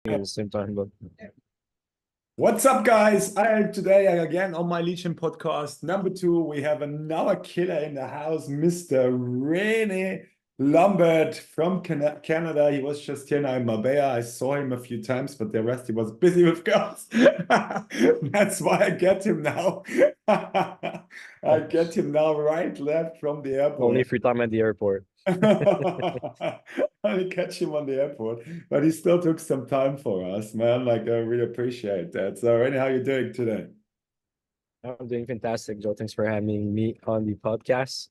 At the same time, but What's up, guys? Today again on my Legion podcast number 2. We have another killer in the house, Mr. Rene Lambert from Canada. He was just here now in Marbella. I saw him a few times, but the rest he was busy with girls. That's why I get him now. I get him now right left from the only airport. free time at the airport. I catch him on the airport, but he still took some time for us, man. Like, I really appreciate that. So, Rene, how you doing today? I'm doing fantastic, Joe. Thanks for having me on the podcast.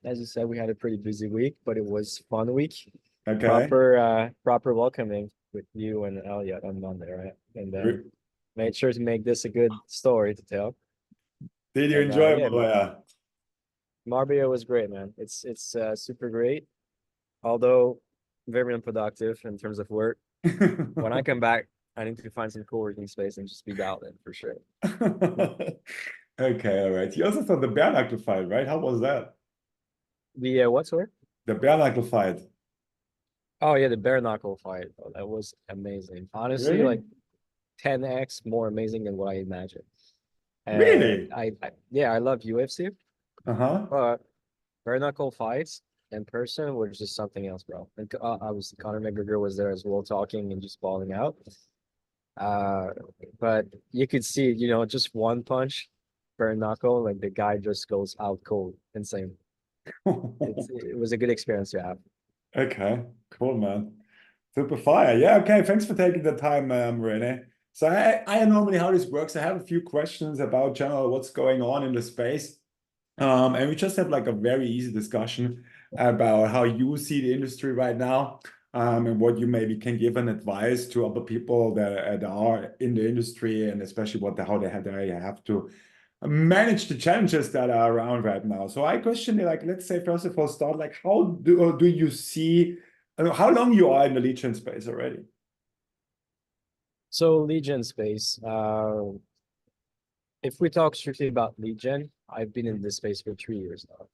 As you said, we had a pretty busy week, but it was fun week. Okay. Proper welcoming with you and Elliot on Monday, right? And Re- made sure to make this a good story to tell. Did you And enjoy yeah, Marbella? Marbella was great, man. It's super great, although very unproductive in terms of work. When I come back, I need to find some co-working space and just be out there for sure. Okay, all right. You also saw the bare knuckle fight, right? How was that? The what, sorry? The bare knuckle fight. Oh yeah, the bare knuckle fight. Oh, that was amazing. Honestly, Really? like 10x more amazing than what I imagined. And Really? yeah, I love UFC, Uh-huh. but bare knuckle fights in person were just something else, bro. And obviously Conor McGregor was there as well, talking and just balling out. Uh, but you could see, just one punch, bare knuckle, like the guy just goes out cold, insane. It was a good experience to have. Okay, cool, man. Super fire. Yeah, okay. Thanks for taking the time, Rene. So I normally how this works. I have a few questions about general what's going on in the space. And we just have like a very easy discussion about how you see the industry right now, and what you maybe can give an advice to other people that are in the industry, and especially they have to manage the challenges that are around right now. So I question you, like, let's say first of all, start like how do you see how long you are in the lead gen space already? So Legion space. If we talk strictly about Legion, I've been in this space for 3 years now.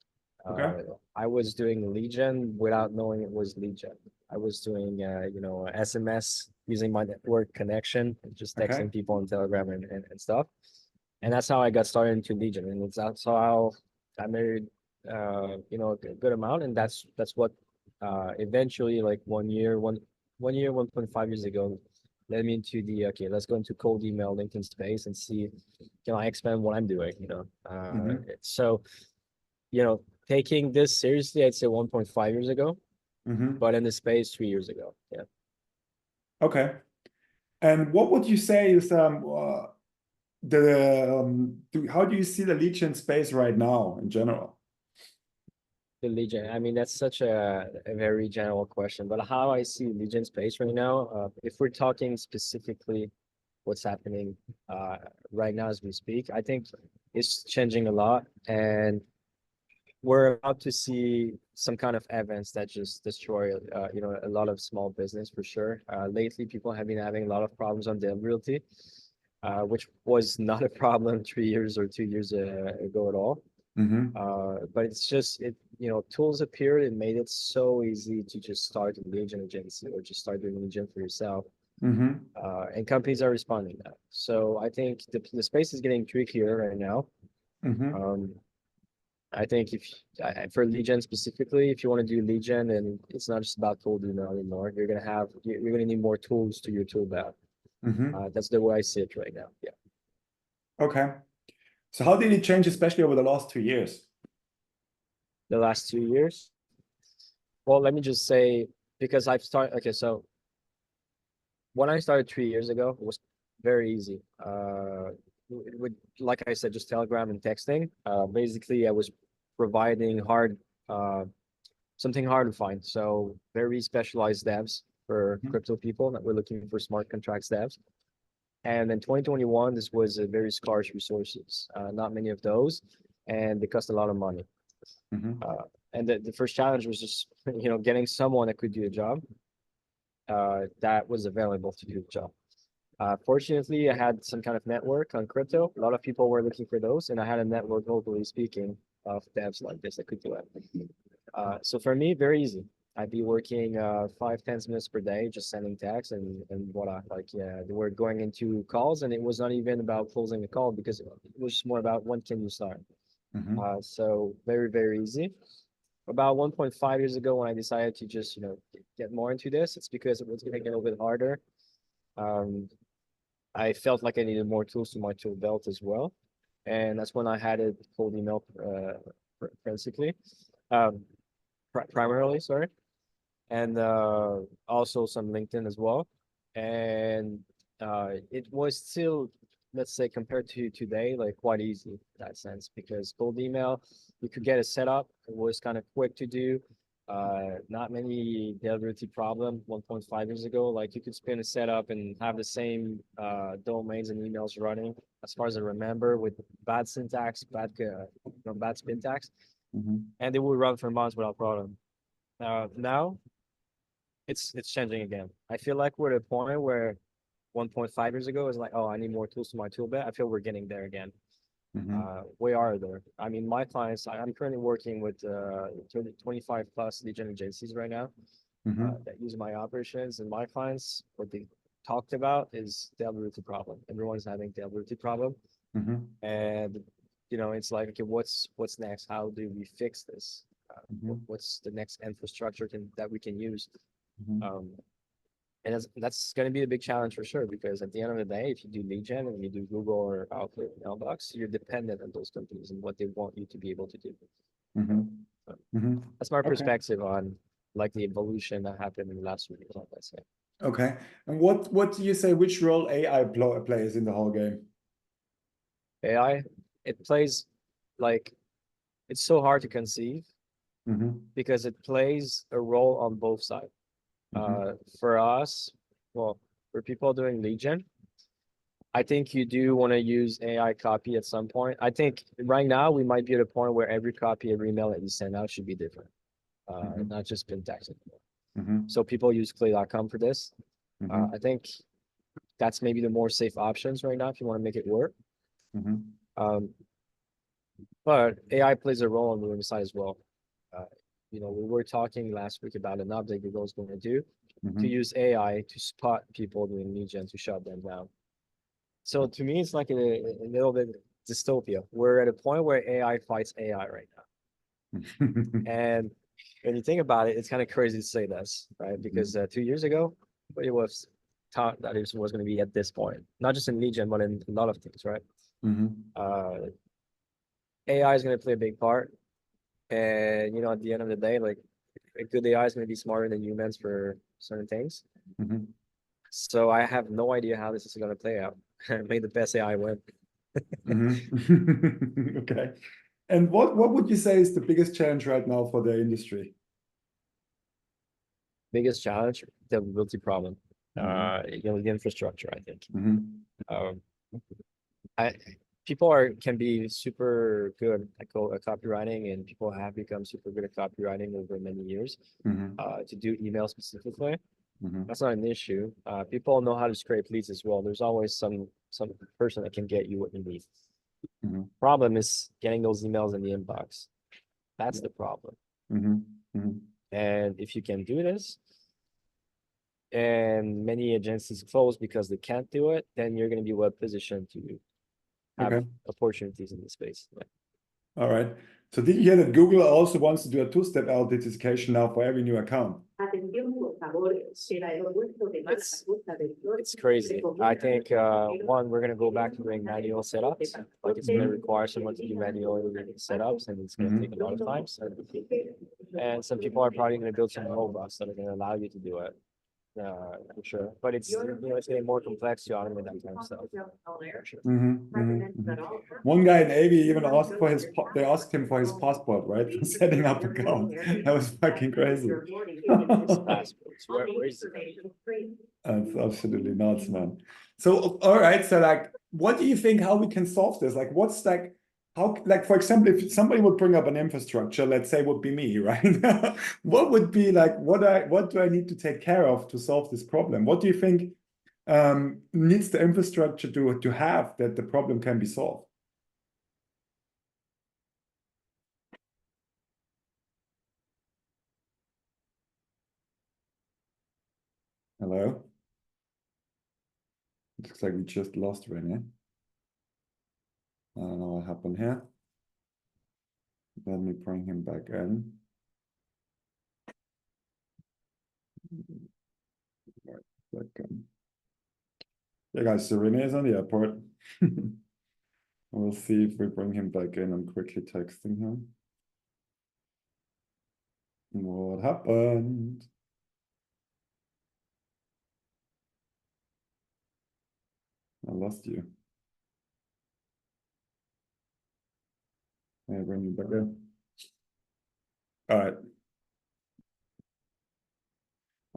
Okay. I was doing Legion without knowing it was Legion. I was doing, SMS using my network connection, just Okay. texting people on Telegram and stuff. And that's how I got started into Legion. And that's how I made, a good amount. And that's what eventually, like 1 year, 1.5 years ago, led me into the, okay, let's go into cold email LinkedIn space and see, can I expand what I'm doing. Mm-hmm. So, taking this seriously, I'd say 1.5 years ago, Mm-hmm. but in the space 3 years ago. Yeah. Okay. And what would you say is how do you see the lead gen space right now in general? The Legion. I mean, that's such a very general question, but how I see Legion space right now, if we're talking specifically what's happening right now as we speak, I think it's changing a lot. And we're about to see some kind of events that just destroy, a lot of small business for sure. Lately, people have been having a lot of problems on deliverability, which was not a problem 3 years or 2 years ago at all. Mm-hmm. But it's just tools appeared and made it so easy to just start a lead gen agency or just start doing lead gen for yourself. Mm-hmm. And companies are responding to that. So I think the space is getting trickier right now. Mm-hmm. Um, I think if for lead gen specifically, if you want to do lead gen, and it's not just about cold email anymore, you're gonna need more tools to your tool belt. Mm-hmm. That's the way I see it right now. Yeah. Okay. So how did it change, especially over the last 2 years? The last 2 years. Well, let me just say, because I've started. Okay, so when I started 3 years ago, it was very easy. With like I said, just Telegram and texting. Basically, I was providing something hard to find. So very specialized devs for Mhm. crypto people that were looking for smart contracts devs. And in 2021, this was a very scarce resources. Not many of those, and they cost a lot of money. Mhm. Uh, and the first challenge was just getting someone that could do the job that was available to do the job. Fortunately, I had some kind of network on crypto. A lot of people were looking for those, and I had a network, locally speaking, of devs like this that could do it. So for me, very easy. I'd be working 5-10 minutes per day just sending texts and voila. Like yeah, they were going into calls and it was not even about closing the call because it was just more about when can you start. So very, very easy. About 1.5 years ago when I decided to just, get more into this, it's because it was getting a little bit harder. Um, I felt like I needed more tools to my tool belt as well. And that's when I had it cold email principally, um, primarily, sorry. And also some LinkedIn as well. And it was still, let's say, compared to today, like quite easy in that sense because cold email, you could get it set up. It was kind of quick to do. Not many delivery problem 1.5 years ago. Like you could spin a setup and have the same domains and emails running, as far as I remember, with bad syntax, bad syntax, and they would run for months without problem. Now it's changing again. I feel like we're at a point where 1.5 years ago is like, oh, I need more tools to my tool belt. I feel we're getting there again. We are there. I mean, my clients, I'm currently working with 25 plus lead gen agencies right now that use my operations. And my clients, what they talked about is the availability problem. Everyone's having the availability problem. And, it's like, okay, what's next? How do we fix this? What's the next infrastructure that we can use? And that's going to be a big challenge for sure, because at the end of the day, if you do lead gen and you do Google or Outlook mailbox, you're dependent on those companies and what they want you to be able to do. That's my perspective on like the evolution that happened in the last week, let's say. Okay. And what do you say, which role AI plays in the whole game? AI, it plays like, it's so hard to conceive because it plays a role on both sides. For us, well, for people doing lead gen, I think you do want to use AI copy at some point. I think right now we might be at a point where every copy, every email that you send out should be different, not just spin text anymore. So people use clay.com for this. I think that's maybe the more safe options right now if you want to make it work. But AI plays a role on the other side as well. We were talking last week about an update Google's going to do to use AI to spot people doing lead gen to shut them down. So to me, it's like a little bit dystopia. We're at a point where AI fights AI right now. And when you think about it, it's kind of crazy to say this, right? Because 2 years ago, it was thought that it was going to be at this point, not just in lead gen, but in a lot of things, right? AI is going to play a big part. And, at the end of the day, like a good AI is going to be smarter than humans for certain things. So I have no idea how this is going to play out. May the best AI win. Okay. And what would you say is the biggest challenge right now for the industry? Biggest challenge, the availability problem. The infrastructure, I think. People can be super good at copywriting, and people have become super good at copywriting over many years. To do email specifically, that's not an issue. People know how to scrape leads as well. There's always some person that can get you what you need. Problem is getting those emails in the inbox. That's the problem. And if you can do this, and many agencies close because they can't do it, then you're going to be well positioned to have opportunities in the space. All right. So did you hear that Google also wants to do a two-step authentication now for every new account? It's crazy. I think one, we're going to go back to doing manual setups. Like it's going to require someone to do manual setups, and it's going to take a lot of time. And some people are probably going to build some robots that are going to allow you to do it. For sure, but it's it's getting more complex to automate that kind of stuff. One guy in Navy even asked for they asked him for his passport, right, for setting up account. That was fucking crazy. That's absolutely nuts, man. So all right, so like, what do you think? How we can solve this? Like, what's like? How, like, for example, if somebody would bring up an infrastructure, let's say would be me, right? What would be like, what do I need to take care of to solve this problem? What do you think needs the infrastructure to have that the problem can be solved? Hello. Looks like we just lost Rene. I don't know what happened here. Let me bring him back in. Right, second. Yeah, guys, so Rene is on the airport. We'll see if we bring him back in. I'm quickly texting him. What happened? I lost you. I bring you back in. All right.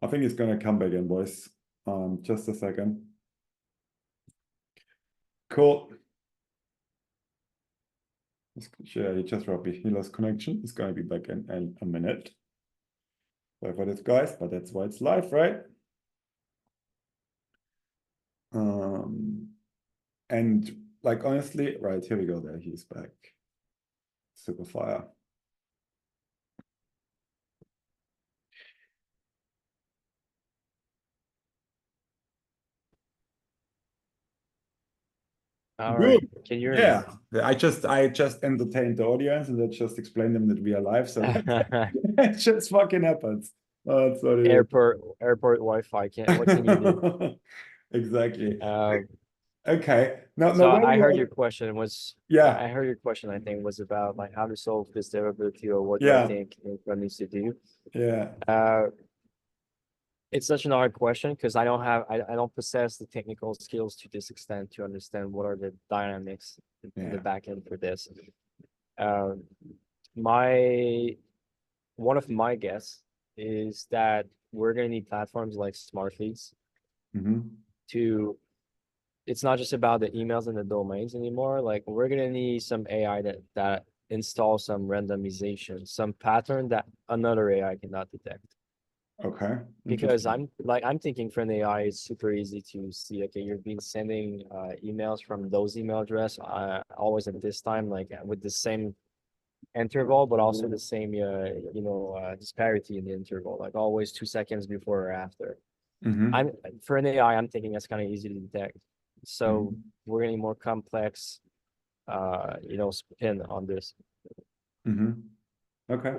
I think he's gonna come back in, boys. Just a second. Cool. Yeah, he lost connection. He's gonna be back in a minute. Sorry for this, guys, but that's why it's live, right? And like honestly, right, here we go. There, he's back. Super fire. All Good. right. Can you hear me? Yeah. I just entertained the audience and I just explained them that we are live. So it just fucking happens. That's what it is. Airport Wi-Fi. What can you do? Exactly. Um, Okay. Now so where I we heard are- your question was Yeah. I heard your question, I think, was about like how to solve this durability or what do I Yeah. think infra needs to do. Yeah. It's such an hard question because I don't possess the technical skills to this extent to understand what are the dynamics in the Yeah. back end for this. My one of my guess is that we're gonna need platforms like Smartleads to it's not just about the emails and the domains anymore. Like we're gonna need some AI that installs some randomization, some pattern that another AI cannot detect. Okay. Because Interesting. I'm thinking for an AI, it's super easy to see, okay, you've been sending emails from those email address always at this time, like with the same interval, but also the same disparity in the interval, like always 2 seconds before or after. I'm for an AI, I'm thinking that's kind of easy to detect. So we're getting more complex spin on this. Okay.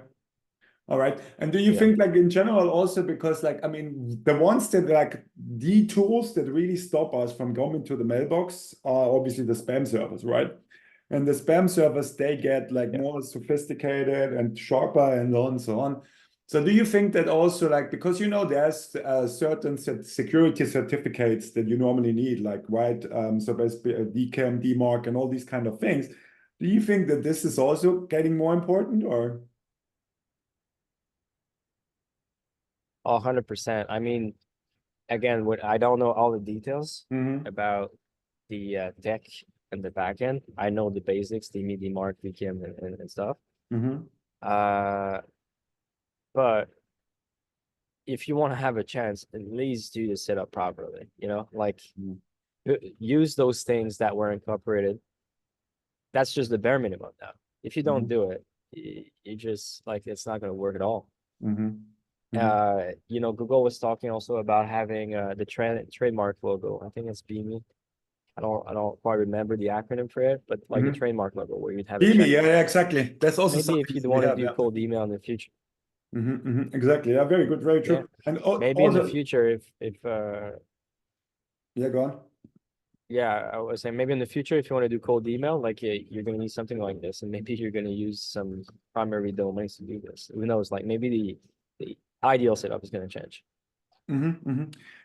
All right. And do you think like in general also because like, I mean, the ones that like the tools that really stop us from going to the mailbox are obviously the spam servers, right? And the spam servers, they get like more sophisticated and sharper and on and so on. So do you think that also like, because there's certain security certificates that you normally need, like, right? So basically a DKIM, DMARC and all these kind of things. Do you think that this is also getting more important or? 100%. I mean, again, I don't know all the details about the tech and the backend. I know the basics, the MIDI mark, VKM and stuff. But if you want to have a chance, at least do the setup properly, like use those things that were incorporated. That's just the bare minimum now. If you don't do it, you just like it's not going to work at all. Google was talking also about having the trademark logo. I think it's Beamy. I don't quite remember the acronym for it, but like the trademark logo where you'd have a Beamy, check. yeah, exactly. That's also Maybe something if you'd we want to have, do cold email in the future. Exactly. Yeah, very good, very true. Yeah. And Maybe in the also, future if yeah, go on. yeah, I was saying maybe in the future if you want to do cold email, like you're gonna need something like this, and maybe you're gonna use some primary domains to do this. Who knows? Like maybe the ideal setup is gonna change.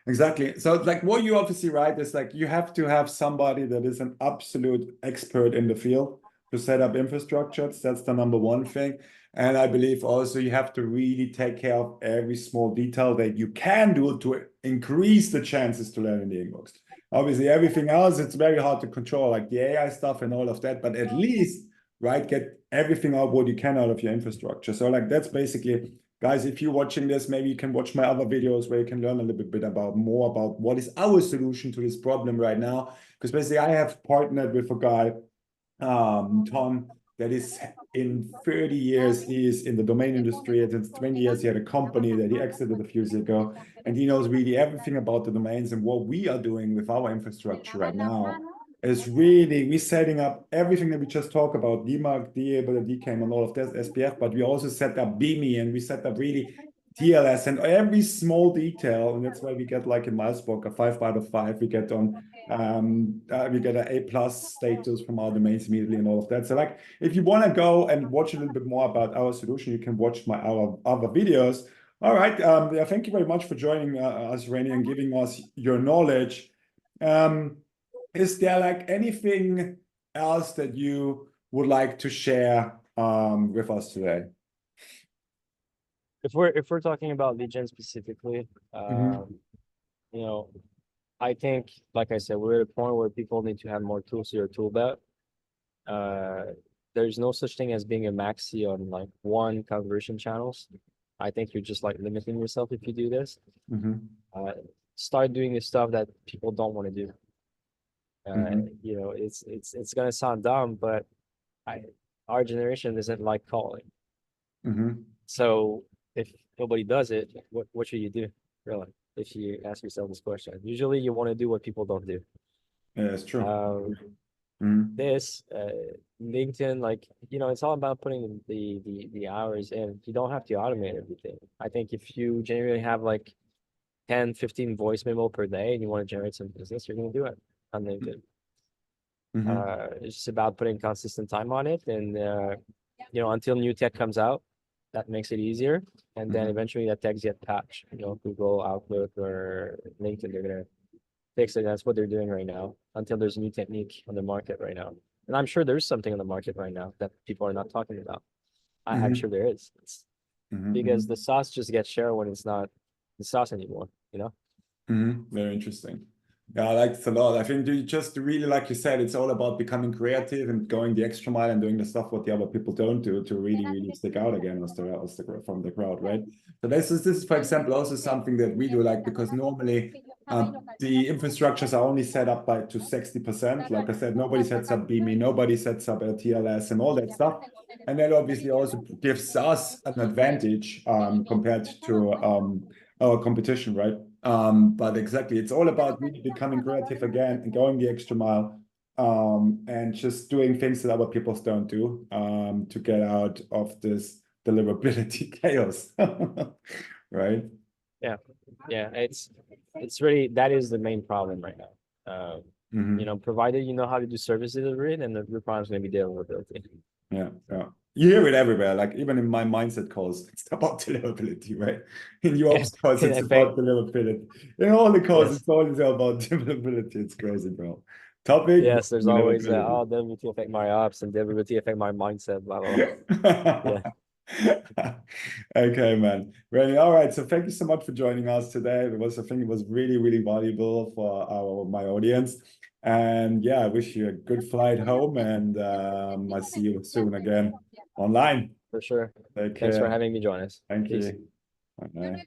Exactly. So like what you obviously right is like you have to have somebody that is an absolute expert in the field to set up infrastructures. That's the number one thing. And I believe also you have to really take care of every small detail that you can do to increase the chances to land in the inbox. Obviously, everything else, it's very hard to control, like the AI stuff and all of that, but at least, right, get everything out what you can out of your infrastructure. So like that's basically, guys, if you're watching this, maybe you can watch my other videos where you can learn a little bit more about what is our solution to this problem right now. Because basically I have partnered with a guy, Tom, that is in 30 years, he's in the domain industry, and since 20 years, he had a company that he exited a few years ago, and he knows really everything about the domains. And what we are doing with our infrastructure right now is really, we're setting up everything that we just talked about, DMARC, DA, DKIM, and all of that SPF, but we also set up BIMI, and we set up really TLS and every small detail, and that's why we get like in Milesbook a 5 out of 5. We get on we get an A+ status from our domains immediately and all of that. So like if you want to go and watch a little bit more about our solution, you can watch our other videos. All right. Yeah, thank you very much for joining us, Rene, and giving us your knowledge. Is there like anything else that you would like to share with us today? If we're talking about lead gen specifically, you know, I think, like I said, we're at a point where people need to have more tools to your tool belt. There's no such thing as being a maxi on like one conversion channels. I think you're just like limiting yourself if you do this. Start doing the stuff that people don't want to do. You know, it's gonna sound dumb, but our generation doesn't like calling. So if nobody does it, what should you do, really? If you ask yourself this question, usually you want to do what people don't do. Yeah, that's true. This LinkedIn, like, you know, it's all about putting the hours in. You don't have to automate everything. I think if you genuinely have like 10, 15 voice memo per day and you want to generate some business, you're going to do it on LinkedIn. It's just about putting consistent time on it, and you know, until new tech comes out that makes it easier, and then eventually that tech gets patched. You know, Google, Outlook, or LinkedIn, they're gonna fix it. That's what they're doing right now until there's a new technique on the market right now. And I'm sure there's something on the market right now that people are not talking about. I'm sure there is. Because the sauce just gets shared when it's not the sauce anymore, you know? Very interesting. Yeah, I like it a lot. I think you just really, like you said, it's all about becoming creative and going the extra mile and doing the stuff what the other people don't do to really, really stick out again from the crowd, right? So this is, for example, also something that we do, like, because normally the infrastructures are only set up to 60%. Like I said, nobody sets up BIMI, nobody sets up a TLS and all that stuff. And that obviously also gives us an advantage compared to our competition, right? But exactly, it's all about really becoming creative again and going the extra mile, and just doing things that other people don't do, to get out of this deliverability chaos, right? Yeah, it's really, that is the main problem right now. You know, provided you know how to do service delivery, then the problem is going to be deliverability. Yeah. You hear it everywhere, like even in my mindset calls, it's about deliverability, right? In your ops calls, it's about deliverability. In all the calls, it's always about deliverability. It's crazy, bro. Topic. Yes, there's always oh, deliverability affect my ops and deliverability affect my mindset, blah, blah. Yeah. Okay, man. Rene, all right. So thank you so much for joining us today. I think it was really, really valuable for my audience. And yeah, I wish you a good flight home, and I'll see you soon again online. For sure. Take care. Thanks for having me join us. Thank you. Bye.